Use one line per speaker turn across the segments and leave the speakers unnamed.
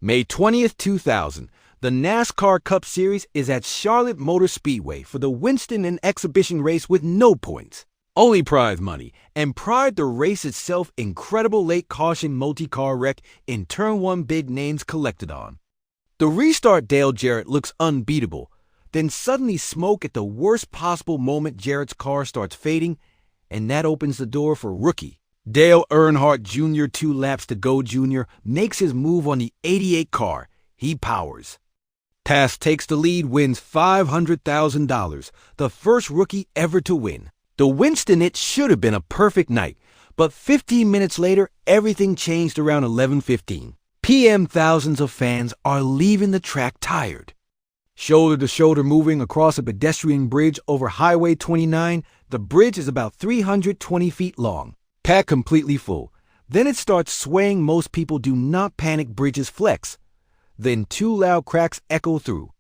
May 20th, 2000, the NASCAR Cup Series is at Charlotte Motor Speedway for the Winston and Exhibition race with no points, only prize money, and prior to the race itself, incredible late caution multi-car wreck in Turn 1 big names collected on. The restart Dale Jarrett looks unbeatable, then suddenly smoke at the worst possible moment. Jarrett's car starts fading, and that opens the door for rookie Dale Earnhardt Jr. 2 laps to go. Jr. makes his move on the '88 car. He powers. Task takes the lead, wins $500,000, the first rookie ever to win. The Winston, it should have been a perfect night, but 15 minutes later, everything changed around 11:15 p.m. Thousands of fans are leaving the track tired. Shoulder to shoulder moving across a pedestrian bridge over Highway 29, the bridge is about 320 feet long. Packed completely full. Then it starts swaying. Most people do not panic. Bridges flex. Then two loud cracks echo through.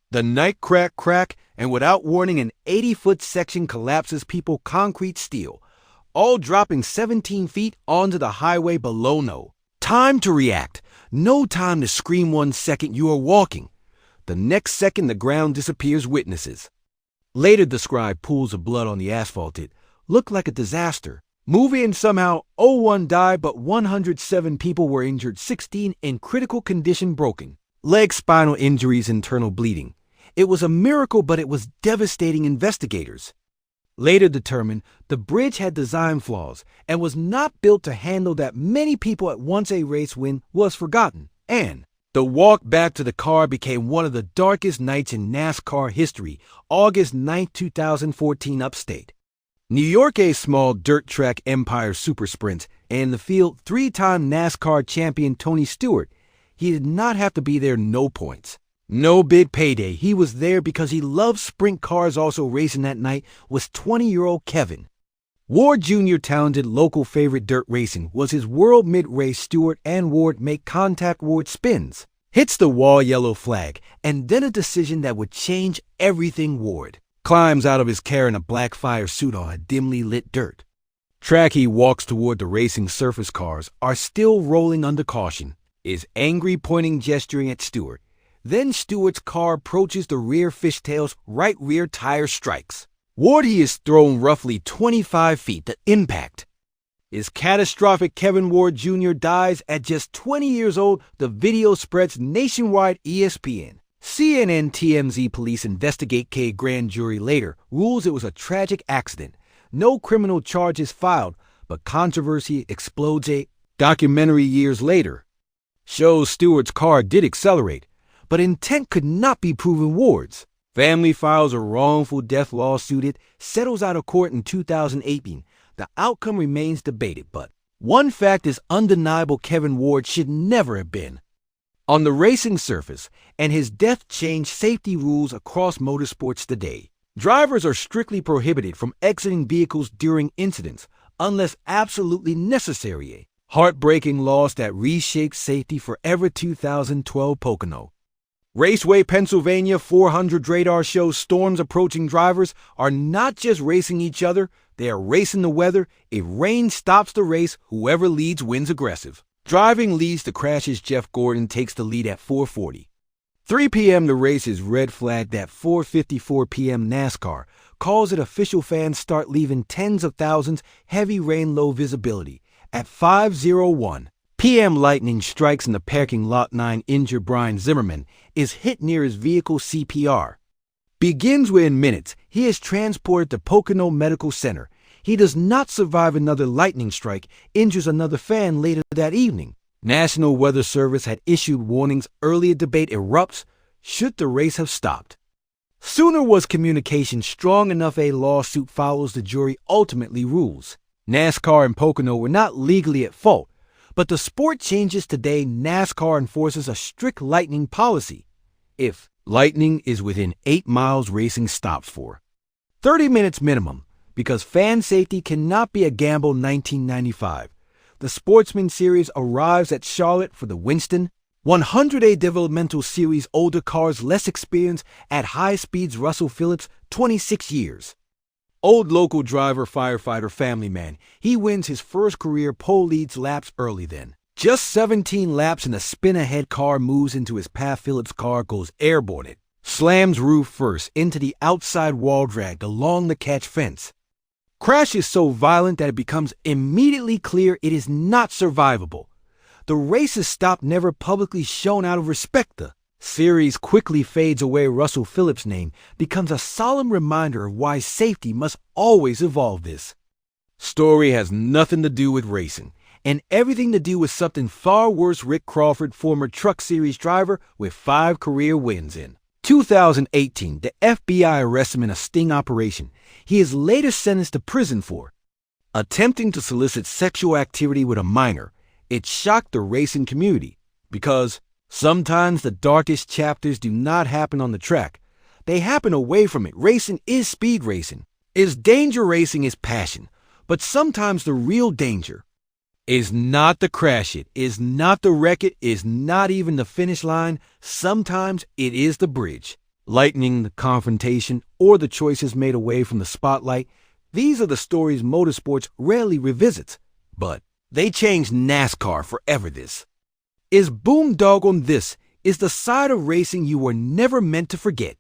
The night crack, and without warning, an 80-foot section collapses. People, concrete, steel, all dropping 17 feet onto the highway below. No time to react. No time to scream. 1 second, you are walking. The next second, the ground disappears. Witnesses later described pools of blood on the asphalt. It looked like a disaster. Movie, and somehow 01 died, but 107 people were injured, 16 in critical condition, broken leg, spinal injuries, internal bleeding. It was a miracle, but it was devastating. Investigators later determined the bridge had design flaws and was not built to handle that many people at once. A race win was forgotten, and the walk back to the car became one of the darkest nights in NASCAR history. August 9, 2014, upstate New York, a small dirt track, Empire Super Sprints, and in the field, 3-time NASCAR champion Tony Stewart. He did not have to be there. No points, no big payday. He was there because he loved sprint cars. Also racing that night was 20-year-old Kevin Ward Jr. Talented local favorite. Dirt racing was his world. Mid-race, Stewart and Ward make contact. Ward spins, hits the wall, yellow flag, and then a decision that would change everything. Ward climbs out of his car in a black fire suit on a dimly lit dirt track. He walks toward the racing surface. Cars are still rolling under caution. Is angry, pointing, gesturing at Stewart. Then Stewart's car approaches the rear fishtails. Right rear tire strikes Ward. He is thrown roughly 25 feet. The impact is catastrophic. Kevin Ward Jr. dies at just 20 years old. The video spreads nationwide. ESPN, CNN, TMZ. Police investigate. Grand jury later rules it was a tragic accident. No criminal charges filed, but controversy explodes. A documentary years later shows Stewart's car did accelerate, but intent could not be proven. Ward's family files a wrongful death lawsuit. It settles out of court in 2018. The outcome remains debated, but one fact is undeniable: Kevin Ward should never have been on the racing surface, and his death changed safety rules across motorsports today. Drivers are strictly prohibited from exiting vehicles during incidents unless absolutely necessary. A heartbreaking loss that reshaped safety forever. 2012 Pocono Raceway, Pennsylvania. 400 radar shows storms approaching. Drivers are not just racing each other, they are racing the weather. If rain stops the race, whoever leads wins. Aggressive driving leads to crashes. Jeff Gordon takes the lead at 4:40. 3 p.m. the race is red flagged at 4:54 p.m. NASCAR calls it official. Fans start leaving. Tens of thousands. Heavy rain, low visibility. At 5:01 p.m. lightning strikes in the parking lot. 9 injured. Brian Zimmerman is hit near his vehicle. CPR begins within minutes. He is transported to Pocono Medical Center. He does not survive. Another lightning strike injures another fan later that evening. National Weather Service had issued warnings. Earlier debate erupts. Should the race have stopped sooner? Was communication strong enough? A lawsuit follows. The jury ultimately rules NASCAR and Pocono were not legally at fault, but the sport changes today. NASCAR enforces a strict lightning policy. If lightning is within 8 miles, racing stops for 30 minutes minimum, because fan safety cannot be a gamble. 1995. The Sportsman Series arrives at Charlotte for the Winston 100A developmental series. Older cars, less experience at high speeds. Russell Phillips, 26 years old, local driver, firefighter, family man. He wins his first career pole, leads laps early. Then Just 17 laps and a spin-ahead car moves into his path. Phillips' car goes airborne. It slams roof first into the outside wall dragged along the catch fence. Crash is so violent that it becomes immediately clear it is not survivable. The race is stopped, never publicly shown out of respect. The series quickly fades away. Russell Phillips' name becomes a solemn reminder of why safety must always evolve. This story has nothing to do with racing and everything to do with something far worse. Rick Crawford, former Truck Series driver with 5 career wins. In 2018, the FBI arrests him in a sting operation. He is later sentenced to prison for attempting to solicit sexual activity with a minor. It shocked the racing community because sometimes the darkest chapters do not happen on the track. They happen away from it. Racing is speed racing. Danger racing is passion. But sometimes the real danger is not the crash it, is not the wreck it, is not even the finish line. Sometimes it is the bridge. Lightning, the confrontation, or the choices made away from the spotlight. These are the stories motorsports rarely revisits, but they changed NASCAR forever. This is boomdogo. This is the side of racing you were never meant to forget.